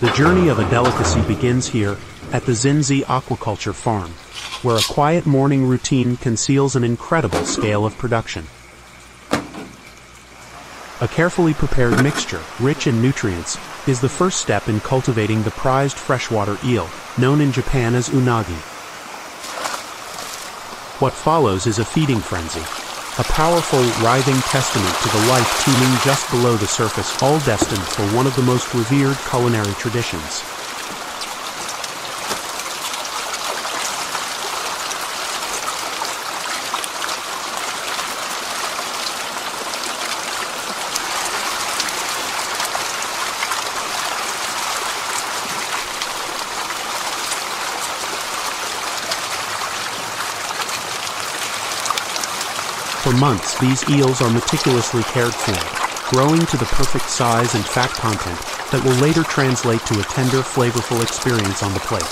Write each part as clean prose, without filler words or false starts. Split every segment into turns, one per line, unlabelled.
The journey of a delicacy begins here, at the Zinzi Aquaculture Farm, where a quiet morning routine conceals an incredible scale of production. A carefully prepared mixture, rich in nutrients, is the first step in cultivating the prized freshwater eel, known in Japan as unagi. What follows is a feeding frenzy, a powerful, writhing testament to the life teeming just below the surface, all destined for one of the most revered culinary traditions. For months, these eels are meticulously cared for, growing to the perfect size and fat content that will later translate to a tender, flavorful experience on the plate.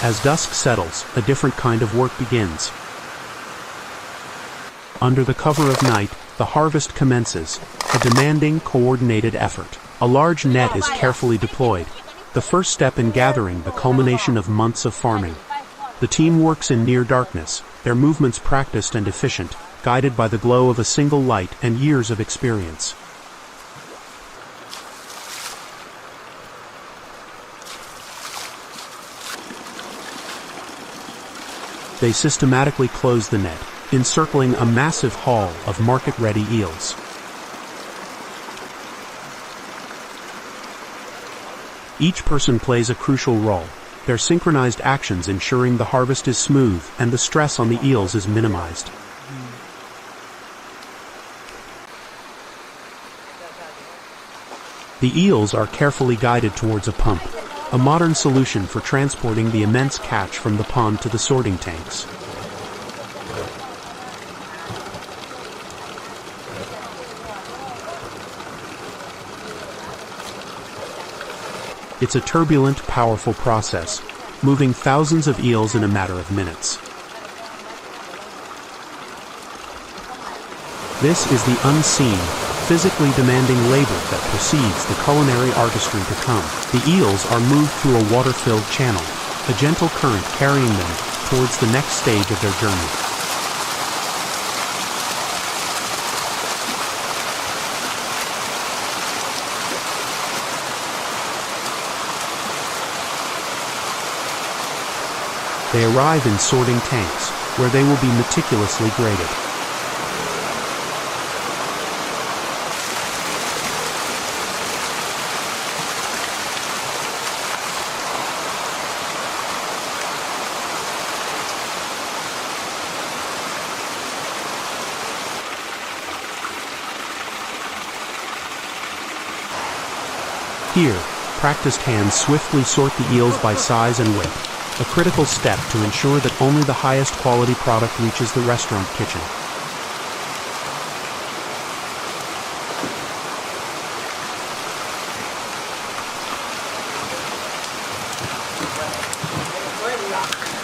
As dusk settles, a different kind of work begins. Under the cover of night, the harvest commences, a demanding, coordinated effort. A large net is carefully deployed, the first step in gathering the culmination of months of farming. The team works in near darkness, their movements practiced and efficient, guided by the glow of a single light and years of experience. They systematically close the net, encircling a massive haul of market-ready eels. Each person plays a crucial role, their synchronized actions ensuring the harvest is smooth and the stress on the eels is minimized. The eels are carefully guided towards a pump, a modern solution for transporting the immense catch from the pond to the sorting tanks. It's a turbulent, powerful process, moving thousands of eels in a matter of minutes. This is the unseen, physically demanding labor that precedes the culinary artistry to come. The eels are moved through a water-filled channel, a gentle current carrying them towards the next stage of their journey. They arrive in sorting tanks, where they will be meticulously graded. Here, practiced hands swiftly sort the eels by size and weight, a critical step to ensure that only the highest quality product reaches the restaurant kitchen.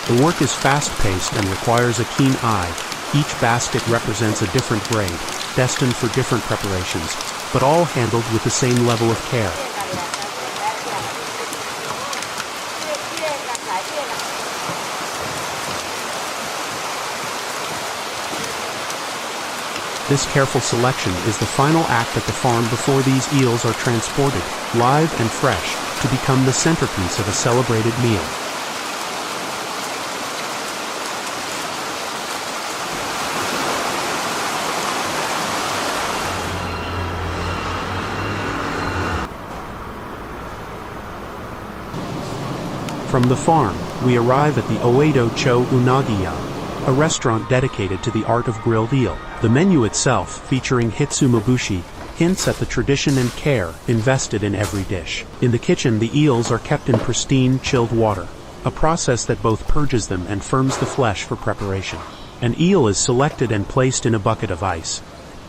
The work is fast-paced and requires a keen eye. Each basket represents a different grade, destined for different preparations, but all handled with the same level of care. This careful selection is the final act at the farm before these eels are transported, live and fresh, to become the centerpiece of a celebrated meal. From the farm, we arrive at the Oedo Cho Unagi-ya, a restaurant dedicated to the art of grilled eel. The menu itself, featuring hitsumabushi, hints at the tradition and care invested in every dish. In the kitchen, the eels are kept in pristine, chilled water, a process that both purges them and firms the flesh for preparation. An eel is selected and placed in a bucket of ice.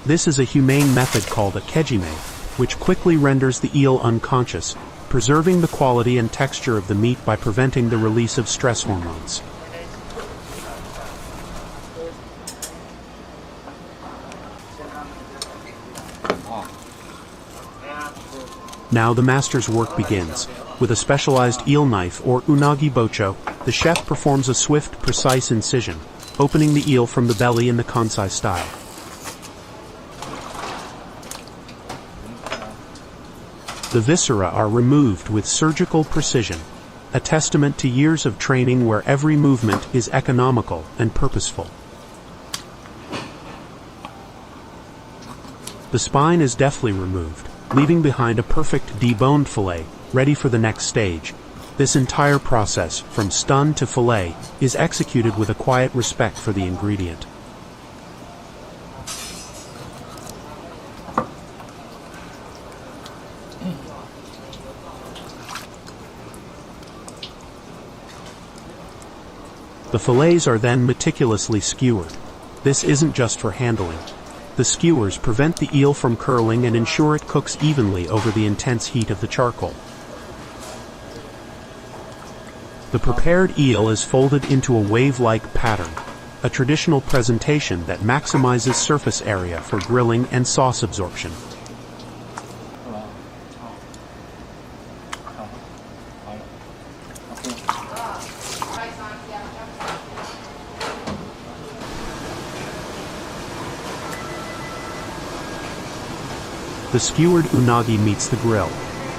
This is a humane method called a kejime, which quickly renders the eel unconscious, preserving the quality and texture of the meat by preventing the release of stress hormones. Now the master's work begins. With a specialized eel knife or unagi bocho, the chef performs a swift, precise incision, opening the eel from the belly in the Kansai style. The viscera are removed with surgical precision, a testament to years of training where every movement is economical and purposeful. The spine is deftly removed, leaving behind a perfect deboned fillet, ready for the next stage. This entire process, from stun to fillet, is executed with a quiet respect for the ingredient. The fillets are then meticulously skewered. This isn't just for handling. The skewers prevent the eel from curling and ensure it cooks evenly over the intense heat of the charcoal. The prepared eel is folded into a wave-like pattern, a traditional presentation that maximizes surface area for grilling and sauce absorption. The skewered unagi meets the grill.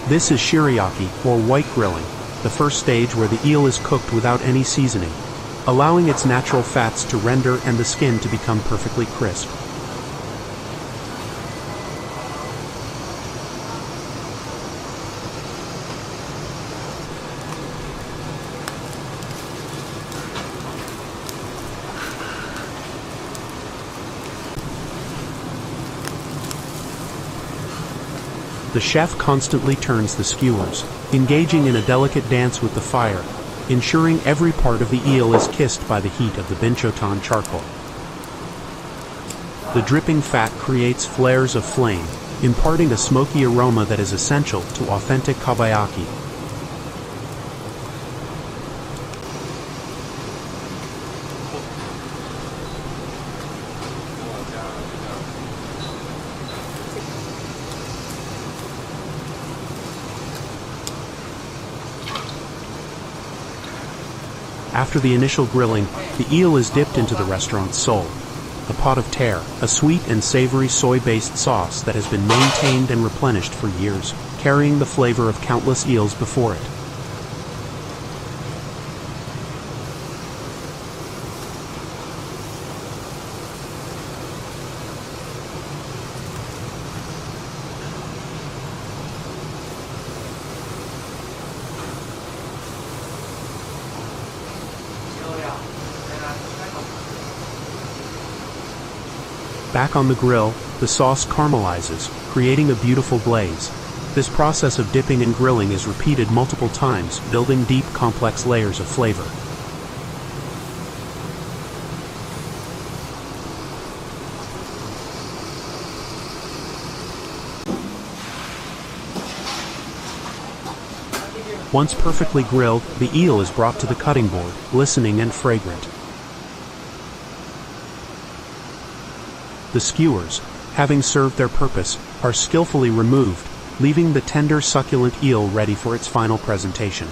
This is shiriaki, or white grilling, the first stage where the eel is cooked without any seasoning, allowing its natural fats to render and the skin to become perfectly crisp. The chef constantly turns the skewers, engaging in a delicate dance with the fire, ensuring every part of the eel is kissed by the heat of the binchotan charcoal. The dripping fat creates flares of flame, imparting a smoky aroma that is essential to authentic kabayaki. After the initial grilling, the eel is dipped into the restaurant's soul, a pot of terre, a sweet and savory soy-based sauce that has been maintained and replenished for years, carrying the flavor of countless eels before it. Back on the grill, the sauce caramelizes, creating a beautiful glaze. This process of dipping and grilling is repeated multiple times, building deep, complex layers of flavor. Once perfectly grilled, the eel is brought to the cutting board, glistening and fragrant. The skewers, having served their purpose, are skillfully removed, leaving the tender, succulent eel ready for its final presentation.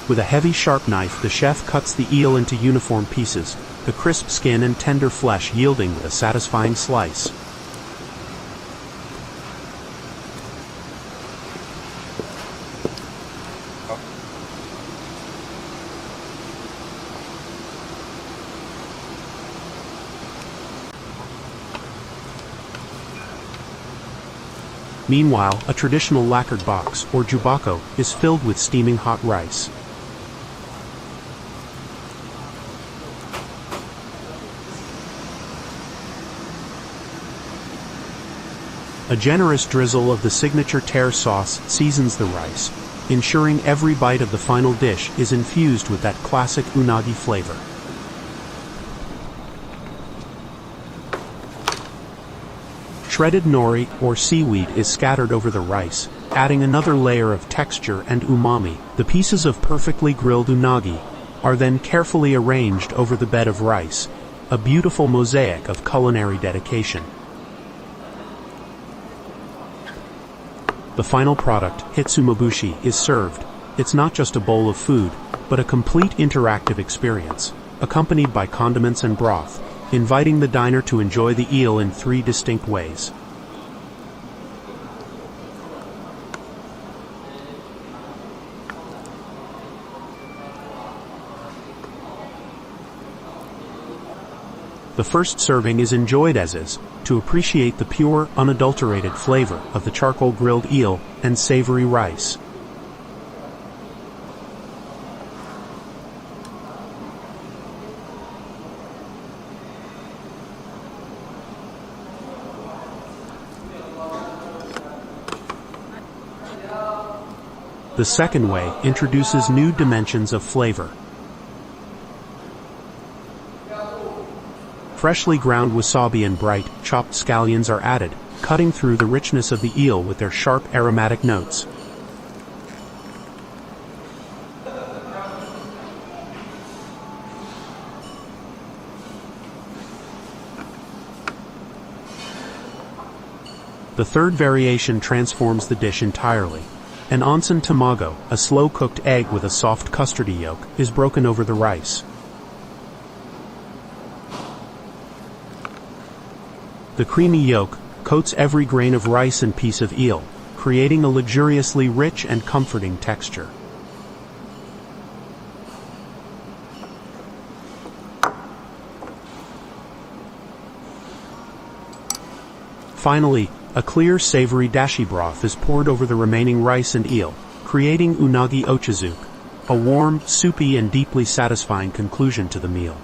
With a heavy, sharp knife, the chef cuts the eel into uniform pieces, the crisp skin and tender flesh yielding a satisfying slice. Meanwhile, a traditional lacquered box, or jubako, is filled with steaming hot rice. A generous drizzle of the signature terre sauce seasons the rice, ensuring every bite of the final dish is infused with that classic unagi flavor. Shredded nori, or seaweed, is scattered over the rice, adding another layer of texture and umami. The pieces of perfectly grilled unagi are then carefully arranged over the bed of rice, a beautiful mosaic of culinary dedication. The final product, hitsumabushi, is served. It's not just a bowl of food, but a complete interactive experience, accompanied by condiments and broth, inviting the diner to enjoy the eel in 3 distinct ways. The first serving is enjoyed as is, to appreciate the pure, unadulterated flavor of the charcoal grilled eel and savory rice. The second way introduces new dimensions of flavor. Freshly ground wasabi and bright, chopped scallions are added, cutting through the richness of the eel with their sharp aromatic notes. The third variation transforms the dish entirely. An onsen tamago, a slow-cooked egg with a soft custardy yolk, is broken over the rice. The creamy yolk coats every grain of rice and piece of eel, creating a luxuriously rich and comforting texture. Finally, a clear savory dashi broth is poured over the remaining rice and eel, creating unagi ochazuke, a warm, soupy and deeply satisfying conclusion to the meal.